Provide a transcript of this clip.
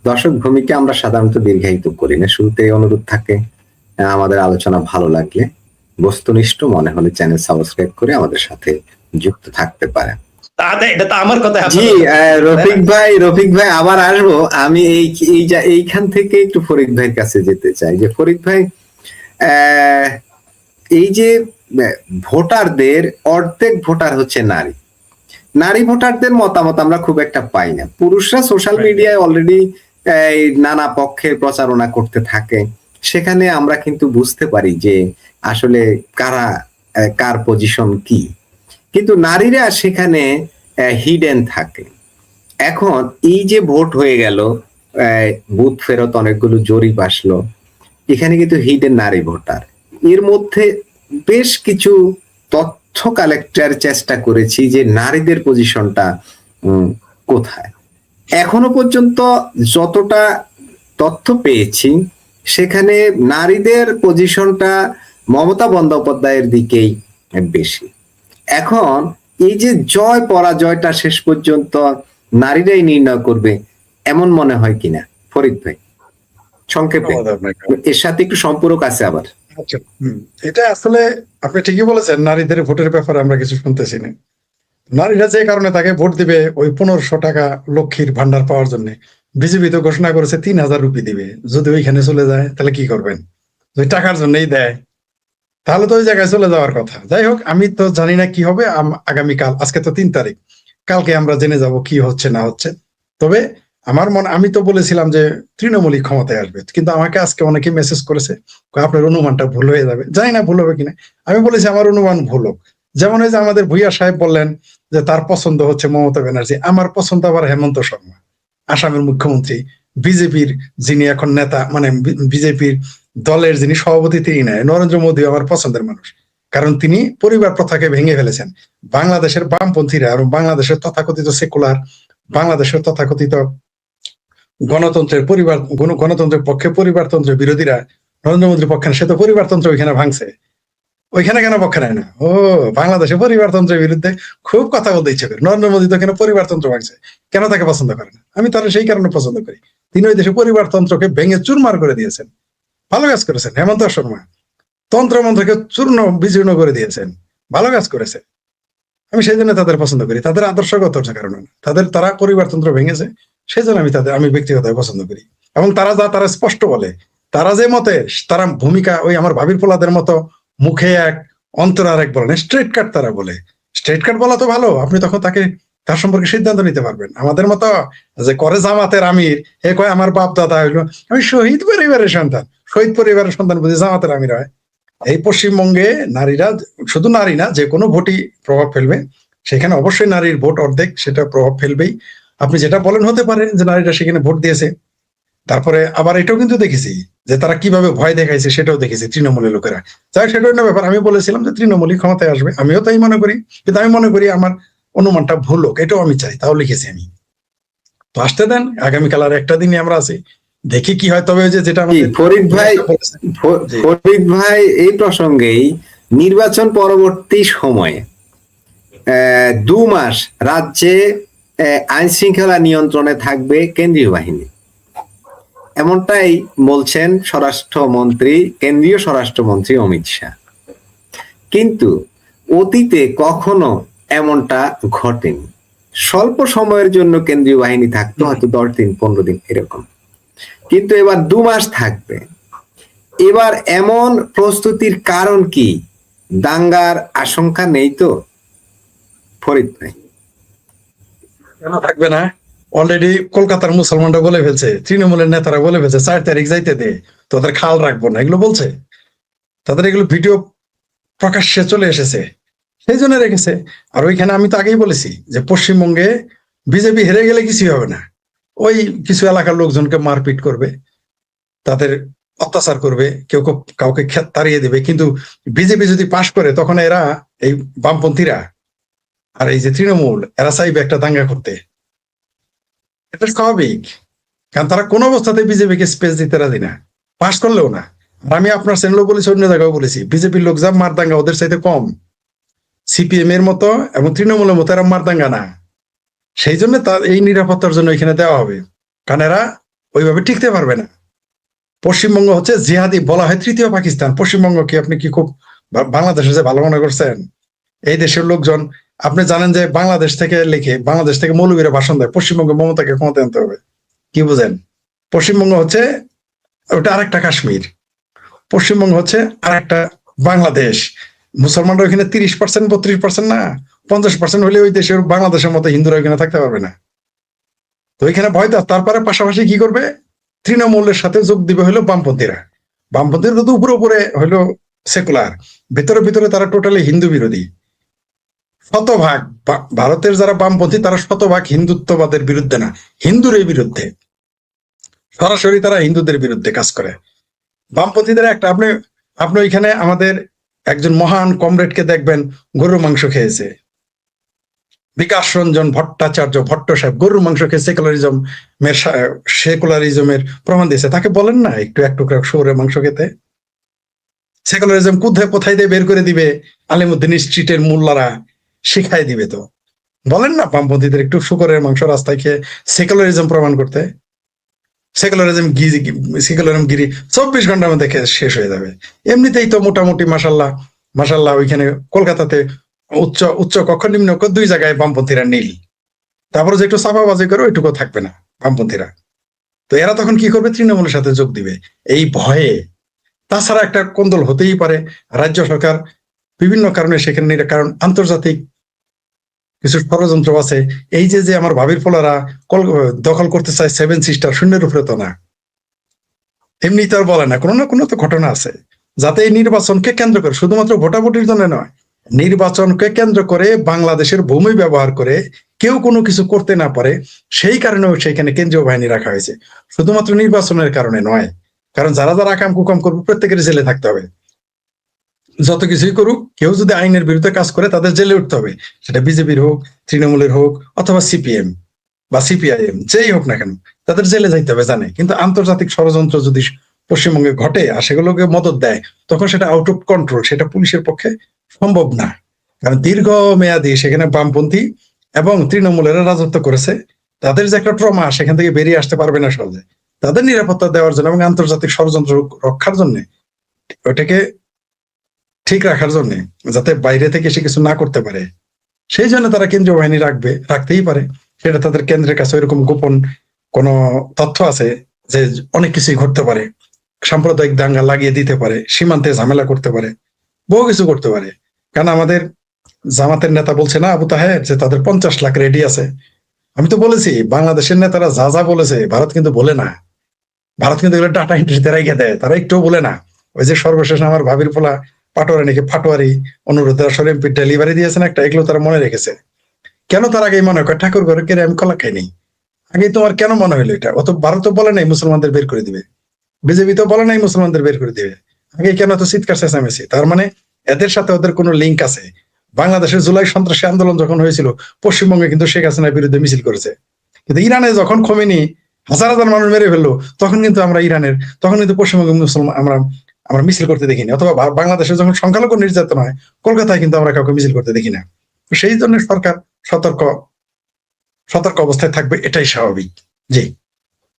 দর্শক ভূমিকা আমরা সাধারণত দীর্ঘায়িত করি না, শুরুতে অনুরোধ থাকে আমাদের আলোচনা ভালো লাগলে বস্তুনিষ্ঠ মনে হলে চ্যানেল সাবস্ক্রাইব করে আমাদের সাথে যুক্ত থাকতে পারেন। এটা তো আমার কথা। জি রফিক ভাই আবার আসবো আমি এইখান থেকে একটু ফরিদ ভাইয়ের কাছে যেতে চাই যে ফরিদ ভাই এই যে ভোটারদের অর্ধেক ভোটার হচ্ছে নারী ভোটারদের মতামত আমরা খুব একটা পাই না। পুরুষরা সোশ্যাল মিডিয়ায় অলরেডি নানা পক্ষের প্রচারণা করতে থাকে, সেখানে আমরা কিন্তু বুঝতে পারি যে আসলে কার পজিশন কি, কিন্তু নারীরা সেখানে হিডেন থাকে। এখন এই যে ভোট হয়ে গেল, বুথ ফেরত অনেকগুলো জরিপ আসলো, এখানে কিন্তু হিডেন নারী ভোটার। এর মধ্যে বেশ কিছু তথ্য কালেক্টের চেষ্টা করেছি যে নারীদের পজিশনটা কোথায়। এখনো পর্যন্ত যতটা তথ্য পেয়েছি সেখানে নারীদের পজিশনটা মমতা বন্দ্যোপাধ্যায়ের দিকেই বেশি। এখন এই যে জয় পরাজয়টা শেষ পর্যন্ত নারীরাই নির্ণয় করবে এমন মনে হয় কিনা ফরিদ ভাই, সংক্ষেপে? এর সাথে একটু সম্পর্ক আছে আবার। এটা আসলে আপনি ঠিকই বলেছেন, নারীদের ভোটের ব্যাপারে আমরা কিছু শুনতেছি না। নারীরা যে কারণে তাকে ভোট দিবে ওই 1500 টাকা লক্ষ্মীর ভান্ডার পাওয়ার জন্য, বিজেপি তো ঘোষণা করেছে 3000 রুপি দিবে। যদি ওইখানে চলে যায় তাহলে কি করবেন? ওই টাকার জন্যই দেয়, তাহলে তো ওই জায়গায় চলে যাওয়ার কথা। যাই হোক, আমি তো জানি না কি হবে আগামীকাল। আজকে তো 3 তারিখ, কালকে আমরা জেনে যাব কি হচ্ছে না হচ্ছে। তবে আমি তো বলেছিলাম যে তৃণমূলই ক্ষমতায় আসবে, কিন্তু আমাকে আজকে অনেকে মেসেজ করেছে আপনার অনুমানটা ভুল হয়ে যাবে। জানি না ভুল হবে কিনা, আমি বলেছি আমার অনুমান ভুল হোক। যেমন এই যে আমাদের ভূঁইয়া সাহেব বললেন যে তার পছন্দ হচ্ছে মমতা ব্যানার্জি, আমার পছন্দ আবার হেমন্ত শর্মা, আসামের মুখ্যমন্ত্রী, বিজেপির যিনি এখন নেতা, মানে বিজেপির দলের যিনি সভাপতি তিনি নয়। নরেন্দ্র মোদী আমার পছন্দের মানুষ, কারণ তিনি পরিবার প্রথাকে ভেঙে ফেলেছেন। বাংলাদেশের বামপন্থীরা এবং বাংলাদেশের তথাকথিত সেকুলার, বাংলাদেশের তথাকথিত গণতন্ত্রের পক্ষে পরিবারতন্ত্রের বিরোধীরা নরেন্দ্র মোদীর পক্ষে না, সে তো পরিবারতন্ত্র ওইখানে ভাঙছে, ওইখানে কেন পক্ষে নেয় না? বাংলাদেশে পরিবারতন্ত্রের বিরুদ্ধে খুব কথা বলতে ইচ্ছে করে। নরেন্দ্র মোদী তো কেন পরিবারতন্ত্র ভাঙছে, কেন তাকে পছন্দ করে না? আমি তারা সেই কারণে পছন্দ করি, তিনি ওই দেশে পরিবারতন্ত্রকে ভেঙে চুরমার করে দিয়েছেন। ভালো কাজ করেছেন। হেমন্ত শর্মা তন্ত্রমন্ত্রকে চূর্ণ বিচূর্ণ করে দিয়েছেন, ভালো কাজ করেছে। আমি সেই জন্য তাদের পছন্দ করি, তাদের আদর্শগত কারণে। তারা পরিবারতন্ত্র ভেঙেছে, সেই জন্য আমি ব্যক্তিগতভাবে পছন্দ করি। এবং তারা স্পষ্ট বলে, তারা যে মতে, তারা ভূমিকা ওই আমার ভাবির পোলাদের মতো মুখে এক অন্তর আর এক বলে না, স্ট্রেট কাট তারা বলে। স্ট্রেট কাট বলা তো ভালো, আপনি তখন তার সম্পর্কে সিদ্ধান্ত নিতে পারবেন। আমাদের মতো যে করে জামাতের আমির, এ কয় আমার বাপ দাদা হইলো, আমি শহীদ পরিবারের সন্তান, শহীদ পরিবারের সন্তান বুঝি জামাতের আমির হয়? এই পশ্চিমবঙ্গে নারীরা, শুধু নারী না, যে কোনো ভোটই প্রভাব ফেলবে। সেখানে অবশ্যই নারীর ভোট অর্ধেক, সেটা প্রভাব ফেলবেই। আপনি যেটা বলেন হতে পারে যে নারীরা সেখানে ভোট দিয়েছে। তারপরে আবার এটাও কিন্তু দেখেছি যে তারা কিভাবে ভয় দেখাইছে, সেটাও দেখেছি তৃণমূলের লোকেরা। যাই সেটা অন্য ব্যাপার। আমি বলেছিলাম যে তৃণমূলই ক্ষমতায় আসবে, আমিও তাই মনে করি, কিন্তু আমি মনে করি আমার অনুমানটা ভুল হোক, এটাও আমি চাই। তাও লিখেছি আমি। তো আসতে দেন, আগামীকাল আর একটা দিনই আমরা আছি, দেখি কি হয়। তবে যেটা ফরিদ ভাই এই প্রসঙ্গেই নির্বাচন পরবর্তী সময়ে 2 মাস রাজ্যে আইন শৃঙ্খলা নিয়ন্ত্রণে থাকবে কেন্দ্রীয় বাহিনী, এমনটাই বলছেন কেন্দ্রীয় স্বরাষ্ট্রমন্ত্রী অমিত শাহ। কিন্তু অতীতে কখনো এমনটা ঘটেনি। স্বল্প সময়ের জন্য কেন্দ্রীয় বাহিনী থাকতো, হয়তো 10 দিন 15 দিন এরকম, কিন্তু এবার 2 মাস থাকবে। এবার এমন প্রস্তুতির কারণ কি? দাঙ্গার আশঙ্কা নেই তো ফরিদ ভাই? কেন থাকবে না? অলরেডি কলকাতার মুসলমানরা বলে ফেলছে, তৃণমূলের নেতারা বলে ফেলছে 4 তারিখ যাইতে দে, তোদের খাল রাখবো না, এগুলো বলছে। তাদের এগুলো ভিডিও প্রকাশ্যে চলে এসেছে, সেই জন্য রেখেছে। আর ওইখানে আমি তো আগেই বলেছি যে পশ্চিমবঙ্গে বিজেপি হেরে গেলে কিছুই হবে না, ওই কিছু এলাকার লোকজনকে মারপিট করবে, তাদের অত্যাচার করবে, কেউ কাউকে ক্ষেত তাড়িয়ে দেবে। কিন্তু বিজেপি যদি পাশ করে, তখন এরা, এই বামপন্থীরা আর এই যে তৃণমূল, এরা চাইবে একটা দাঙ্গা করতে। এটা স্বাভাবিক, কারণ তারা কোনো অবস্থাতে বিজেপিকে স্পেস দিতে রাজি না, পাশ করলেও না। আর আমি আপনার চ্যানেলও বলেছি, অন্য জায়গায় বলেছি, বিজেপির লোক যা মারদাঙ্গা ওদের চাইতে কম, সিপিএম এর মতো এবং তৃণমূলের মতো এরা মারদাঙ্গা না। সেই জন্য এই নিরাপত্তার জন্য এখানে দেওয়া হবে, কারণ এরা ওইভাবে টিকতে পারবে না। পশ্চিমবঙ্গ হচ্ছে জিহাদি, বলা হয় তৃতীয় পাকিস্তান। পশ্চিমবঙ্গকে আপনি কি খুব বাংলাদেশের যে ভালো মনে করছেন? এই দেশের লোকজন, আপনি জানেন যে বাংলাদেশ থেকে লিখে, বাংলাদেশ থেকে মৌলবীরা ভাষণ দেয় পশ্চিমবঙ্গে মমতাকে ক্ষমতা আনতে হবে। কি বুঝেন? পশ্চিমবঙ্গ হচ্ছে ওটা আরেকটা কাশ্মীর, পশ্চিমবঙ্গ হচ্ছে আরেকটা বাংলাদেশ। মুসলমানরা ওইখানে 30%, 32% না 50% হলে ওই দেশের বাংলাদেশের মতো হিন্দুরা ওইখানে থাকতে পারবে না। তো ওইখানে ভয় তো। তারপরে পাশাপাশি কি করবে? তৃণমূলের সাথে যোগ দিবে হলো বামপন্থীরা। বামপন্থীরা তো উপরে উপরে হলো সেকুলার, ভিতরে ভিতরে তারা টোটালি হিন্দু বিরোধী। শতভাগ ভারতের যারা বামপন্থী তারা শতভাগ হিন্দুত্ববাদের বিরুদ্ধে না, হিন্দুর বিরুদ্ধে। সরাসরি তারা হিন্দুদের বিরুদ্ধে কাজ করে। বামপন্থীদের একটা, আপনি আপনি ওইখানে আমাদের একজন মহান কমরেডকে দেখবেন গরুর মাংস খেয়েছে, বিকাশ রঞ্জন ভট্টাচার্য, ভট্ট সাহেব গরুর মাংস খেয়ে সেকুলারিজমের প্রমাণ দিয়েছে। তাকে বলেন না একটু এক টুকরা শুয়োরের মাংস খেতে? সেকুলারিজম কোথায় দিয়ে বের করে দিবে আলিমুদ্দিন স্ট্রিটের মোল্লারা শিখাই দিবে। তো বলেন না বামপন্থীদের একটু শুকরের মাংস রাস্তায় খেয়ে সেকুলারিজম প্রমাণ করতে। সেকুলারিজম গিরি 24 ঘন্টার মধ্যে শেষ হয়ে যাবে। এমনিতেই তো মোটামুটি মাসাল্লাহ ওইখানে কলকাতাতে উচ্চ উচ্চ কক্ষ নিম্ন কক্ষ 2 জায়গায় বামপন্থীরা নীল। তারপরে যে একটু চাপাবাজি করে ওইটুকু থাকবে না বামপন্থীরা। তো এরা তখন কি করবে? তৃণমূলের সাথে যোগ দিবে এই ভয়ে। তাছাড়া একটা কোন্দল হতেই পারে, রাজ্য সরকার বিভিন্ন কারণে সেখানে, কারণ আন্তর্জাতিক কিছু ষড়যন্ত্র আছে। এই যে আমার ভাবির ফলারা দখল করতে চায় 7 সিস্টার, শূন্যের উপরে তো না, এমনি তো আর বলে না, কোনো না কোনো তো ঘটনা আছে। যাতে এই নির্বাচনকে কেন্দ্র করে, শুধুমাত্র ভোটাভুটির জন্য নয়, নির্বাচনকে কেন্দ্র করে বাংলাদেশের ভূমি ব্যবহার করে কেউ কোনো কিছু করতে না পারে, সেই কারণেও সেখানে কেন্দ্রীয় বাহিনী রাখা হয়েছে। শুধুমাত্র নির্বাচনের কারণে নয়, কারণ যারা যারা আকাম কুকাম করবে প্রত্যেকের জেলে থাকতে হবে। যত কিছুই করুক, কেউ যদি আইনের বিরুদ্ধে কাজ করে তাদের জেলে উঠতে হবে। সেটা বিজেপির হোক, তৃণমূলের হোক, অথবা সিপিএম বা সিপিআইএম, যেই হোক না কেন, তাদের জেলে যাইতে হবে জানে। কিন্তু আন্তর্জাতিক ষড়যন্ত্র যদি পশ্চিমবঙ্গে ঘটে আর সেগুলোকে মদত দেয়, তখন সেটা আউট অফ কন্ট্রোল, সেটা পুলিশের পক্ষে সম্ভব না। কারণ দীর্ঘ মেয়াদী সেখানে বামপন্থী এবং তৃণমূলেরা রাজত্ব করেছে, তাদের যে একটা ট্রমা, সেখান থেকে বেরিয়ে আসতে পারবে না সহজে। তাদের নিরাপত্তা দেওয়ার জন্য এবং আন্তর্জাতিক ষড়যন্ত্র রক্ষার জন্য, ওটাকে ঠিক রাখার জন্য, যাতে বাইরে থেকে এসে কিছু না করতে পারে, সেই জন্য তারা কেন্দ্রীয় বাহিনী রাখতেই পারে। সেটা তাদের কেন্দ্রের কাছে এরকম গোপন কোন তথ্য আছে যে অনেক কিছুই ঘটতে পারে, সাম্প্রদায়িক দাঙ্গা লাগিয়ে দিতে পারে, সীমান্তে ঝামেলা করতে পারে, বহু কিছু করতে পারে। কারণ আমাদের জামাতের নেতা বলছে না, আবু তাহের, যে তাদের 50 লাখ রেডি আছে। আমি তো বলেছি বাংলাদেশের নেতারা যা যা বলেছে ভারত কিন্তু বলে না। ভারত কিন্তু এগুলো ডাটা এন্ট্রিতে রেখে দেয়, তারা একটু বলে না। ওই যে সর্বশেষ আমার ভাবির ফোলা পাটোয়ারি নাকি ফাটোয়ারি অনুরোধ এমপি ডেলিভারি দিয়েছেন একটা, এগুলো তারা মনে রেখেছে। কেন তার আগে মনে করে ঠাকুর ঘরে কেড়ে আমি কলা খাইনি? আগে তোমার কেন মনে হলো এটা? অত ভারত বলে নাই মুসলমানদের বের করে দিবে, বিজেপি তো বলে নাই মুসলমানদের বের করে দিবে, আগে কেন তো চিৎকার চেঁচামেচি? তার মানে এদের সাথে ওদের কোনো লিঙ্ক আছে। বাংলাদেশের জুলাই সন্ত্রাসী আন্দোলন যখন হয়েছিল, পশ্চিমবঙ্গে কিন্তু শেখ হাসিনার বিরুদ্ধে মিছিল করেছে। কিন্তু ইরানে যখন খোমেনি হাজার হাজার মানুষ মেরে ফেললো, তখন কিন্তু তখন কিন্তু পশ্চিমবঙ্গে মুসলমান আমরা মিছিল করতে দেখিনি। অথবা বাংলাদেশে যখন সংখ্যালঘু নির্যাতন হয়, কলকাতায় কিন্তু আমরা কাউকে মিছিল করতে দেখি না। সেই জন্য সরকার সতর্ক অবস্থায় থাকবে, এটাই স্বাভাবিক। জি।